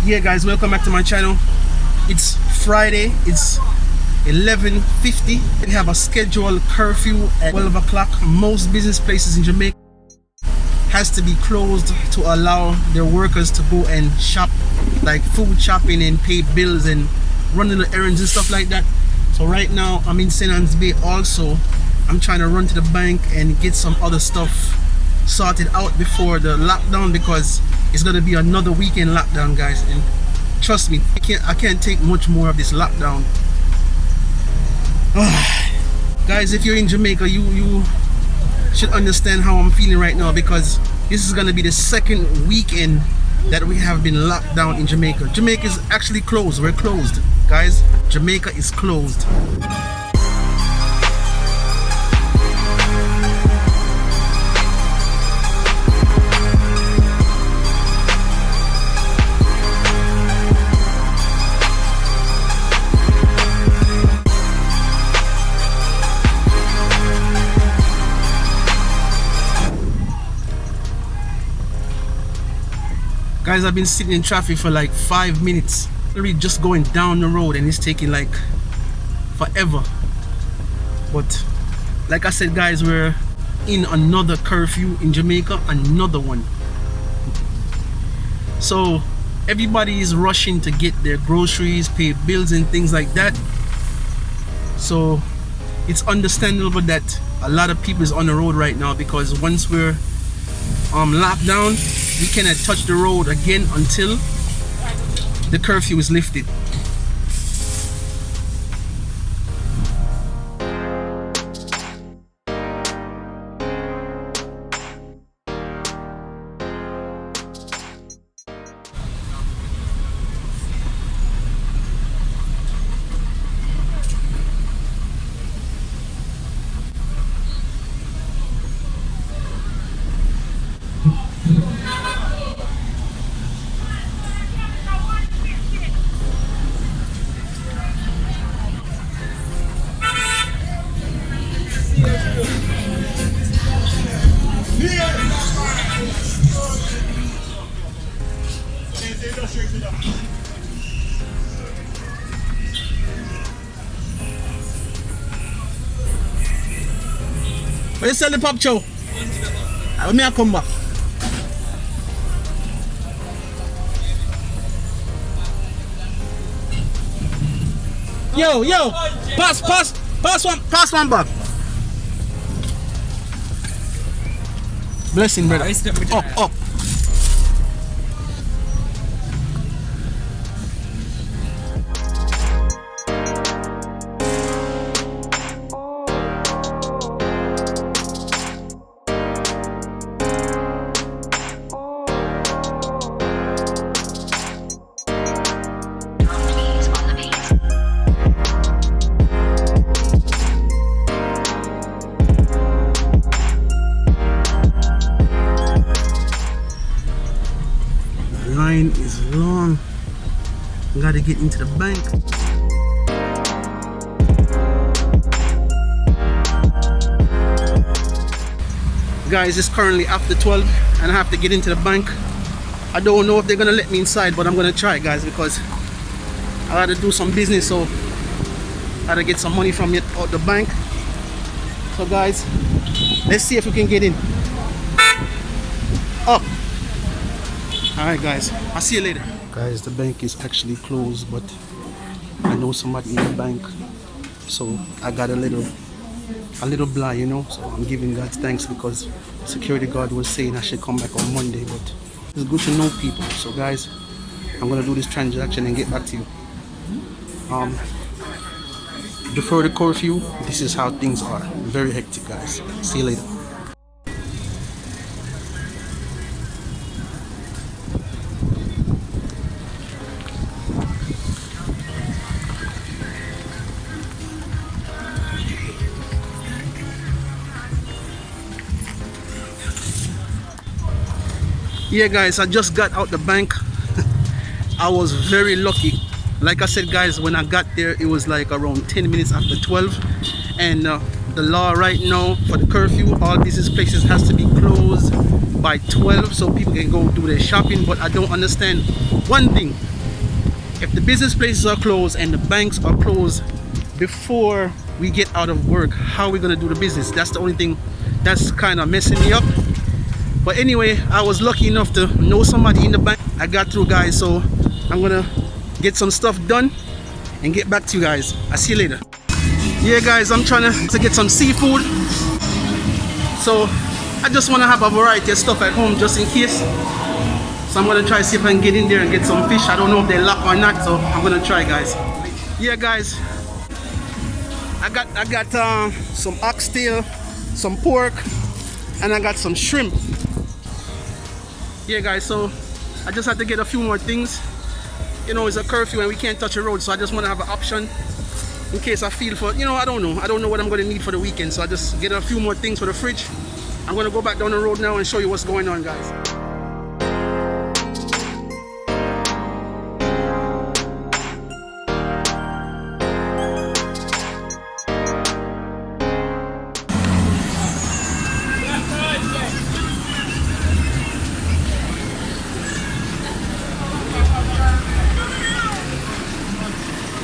Yeah guys, welcome back to my channel. It's Friday, it's 11:50. We have a scheduled curfew at 12 o'clock. Most business places in Jamaica has to be closed to allow their workers to go and shop, like food shopping and pay bills and run little errands and stuff like that. So right now I'm in St. Anne's Bay. Also I'm trying to run to the bank and get some other stuff sorted out before the lockdown, because it's gonna be another weekend lockdown, guys, and trust me, I can't take much more of this lockdown. Guys, if you're in Jamaica, you should understand how I'm feeling right now, because this is gonna be the second weekend that we have been locked down in Jamaica. Jamaica is actually closed. We're closed, guys. Jamaica is closed. Guys, I've been sitting in traffic for like 5 minutes, literally just going down the road, and it's taking like forever. But like I said, guys, we're in another curfew in Jamaica, another one. So everybody is rushing to get their groceries, pay bills and things like that. So it's understandable that a lot of people is on the road right now, because once we're locked down, we cannot touch the road again until the curfew is lifted. Where you sell the pop chow? Let me come back. Yo, pass one back. Blessing, brother. Up. Line is long. Gotta get into the bank. Guys, it's currently after 12 and I have to get into the bank. I don't know if they're gonna let me inside, but I'm gonna try, guys, because I gotta do some business, so I gotta get some money from out the bank. So guys, let's see if we can get in. Up. Alright guys, I'll see you later. Guys, the bank is actually closed, but I know somebody in the bank, so I got a little blind, you know. So I'm giving God thanks, because security guard was saying I should come back on Monday, but it's good to know people. So guys, I'm gonna do this transaction and get back to you. Before the curfew, this is how things are. Very hectic, guys. See you later. Yeah guys, I just got out the bank. I was very lucky. Like I said, guys, when I got there, it was like around 10 minutes after 12, and the the law right now for the curfew. All business places has to be closed by 12 so people can go do their shopping. But I don't understand one thing. If the business places are closed and the banks are closed before we get out of work, how are we gonna do the business? That's the only thing that's kind of messing me up. But anyway, I was lucky enough to know somebody in the bank. I got through, guys, so I'm gonna get some stuff done and get back to you guys. I'll see you later. Yeah, guys, I'm trying to get some seafood, so I just want to have a variety of stuff at home just in case. So I'm gonna try to see if I can get in there and get some fish. I don't know if they lock or not, so I'm gonna try, guys. Yeah, guys, I got some oxtail, some pork, and I got some shrimp. Yeah, guys, so I just had to get a few more things. You know, it's a curfew and we can't touch the road, so I just want to have an option in case I feel for, you know, I don't know what I'm going to need for the weekend. So I just get a few more things for the fridge. I'm going to go back down the road now and show you what's going on, guys.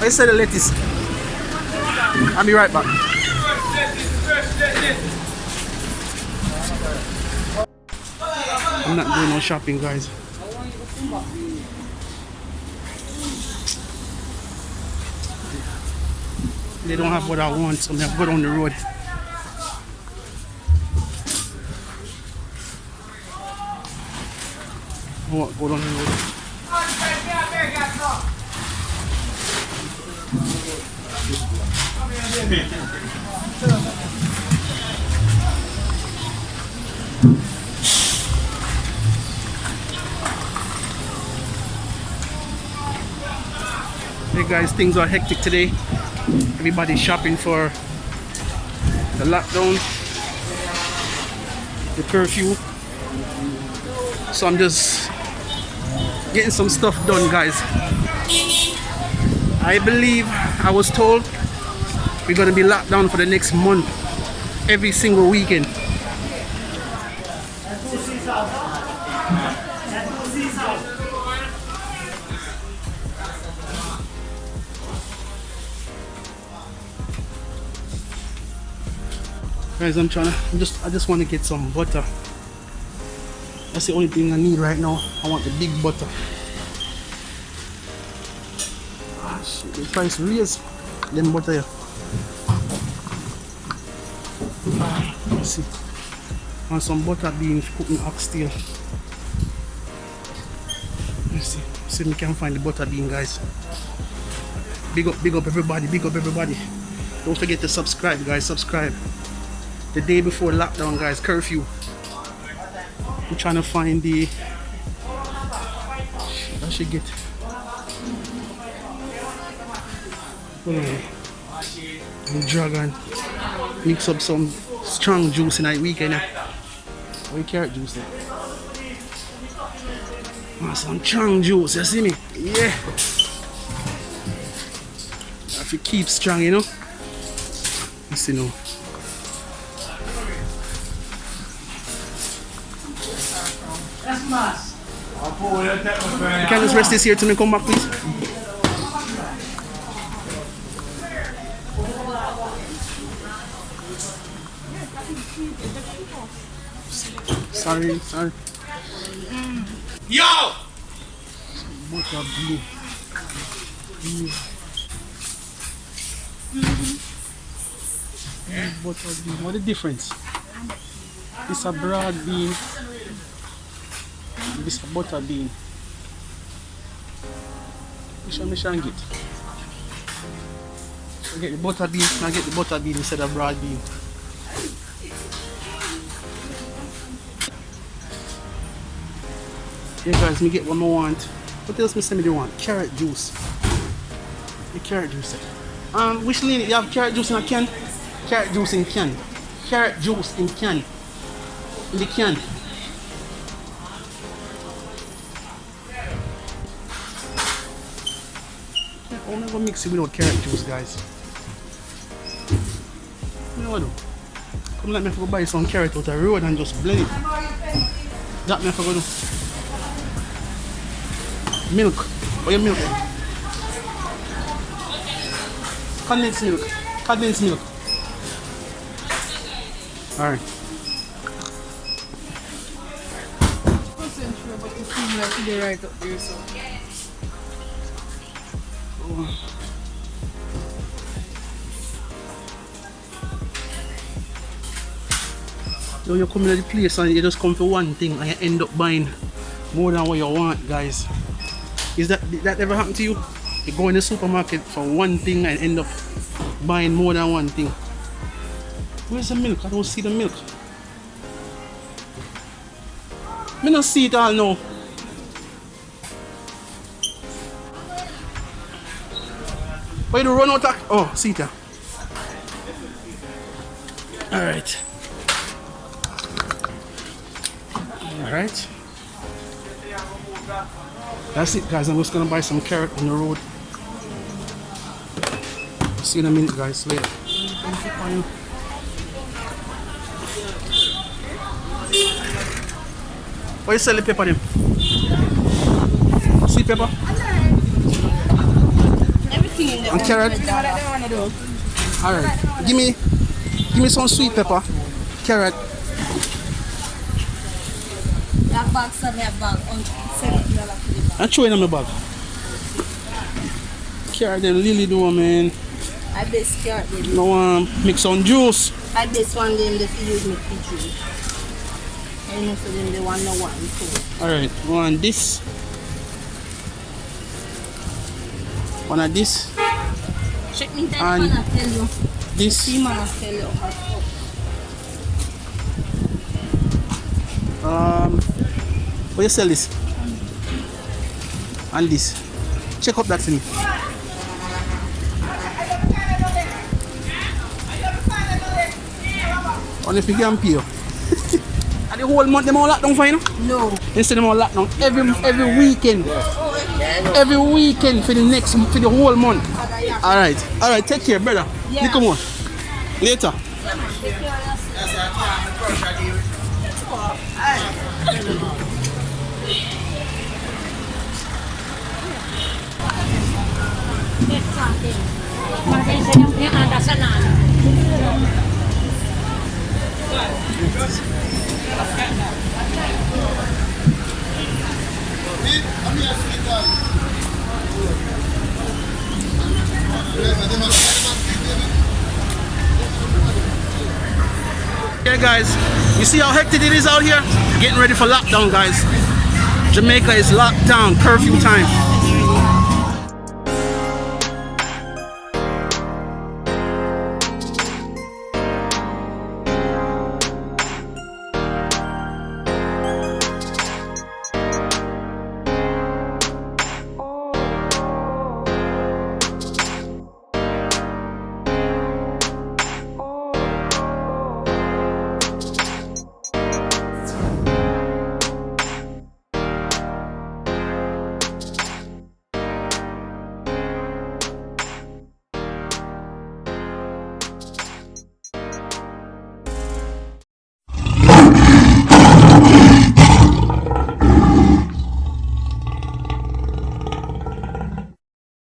I said the lettuce. I'll be right back. I'm not doing no shopping, guys. They don't have what I want, so I'm gonna go down the road. Go down the road. Hey guys, things are hectic today. Everybody's shopping for the lockdown, the curfew. So I'm just getting some stuff done, guys. I believe I was told we're gonna be locked down for the next month, every single weekend. Guys, I just want to get some butter. That's the only thing I need right now. I want the big butter. The price raise them butter here. Let's see. And some butter beans cooking oxtail. Let's see if we can find the butter bean, guys. Big up everybody, big up everybody. Don't forget to subscribe, guys, subscribe. The day before lockdown, guys, curfew. I'm trying to find the, I should get, the dragon. Mix up some strong juice in that weekend. What carrot juice there? Some strong juice, you see me? Yeah. I have to keep strong, you know? Let's see now. You can just rest this here till me come back, please. Sorry. Yo! Butter bean. Butter bean. What the difference? It's a broad bean. This is a butter bean. Which one I shall get? I get the butter bean. I get the butter bean instead of broad bean. Yeah, guys, me get what I want. What else me say me do want? Carrot juice. The carrot juice. Which lane you have carrot juice in a can? Carrot juice in can. Carrot juice in can. In the can. I'm not gonna mix it without carrot juice, guys. know what I do? Come let me go buy some carrot out the road and just blend it. That me go do. Milk. What your milk? Condensed milk. Condensed milk. Alright. Right up there, so. So you come to the place and you just come for one thing and you end up buying more than what you want, guys. Is that ever happened to you? You go in the supermarket for one thing and end up buying more than one thing. Where's the milk? I don't see the milk. I don't see it all now. Why you run out of... Oh, see it. Alright. Alright. That's it, guys. I'm just gonna buy some carrot on the road. See you in a minute, guys. Later. What you sell the pepper then? Sweet pepper? Everything in the And carrot? Alright. Give me some sweet pepper. Carrot. That bag, send me a bag on $70. And throw it in my bag. Carrot then Lily do, man. I best carrot them. No mix some juice. I best one them that you use make the juice. I know for them they want no one too. Alright, one this. One of this. Check me that And man I tell you. This. See man I tell you. Where you sell this? And this. Check up that for me. Only if you can pay you. And the whole month them all lock down for you? No. They say them all lock down every weekend. Every weekend for the whole month. Alright, take care, brother. Yeah. Come on. Later. Yeah, guys, you see how hectic it is out here? Getting ready for lockdown, guys. Jamaica is locked down, curfew time.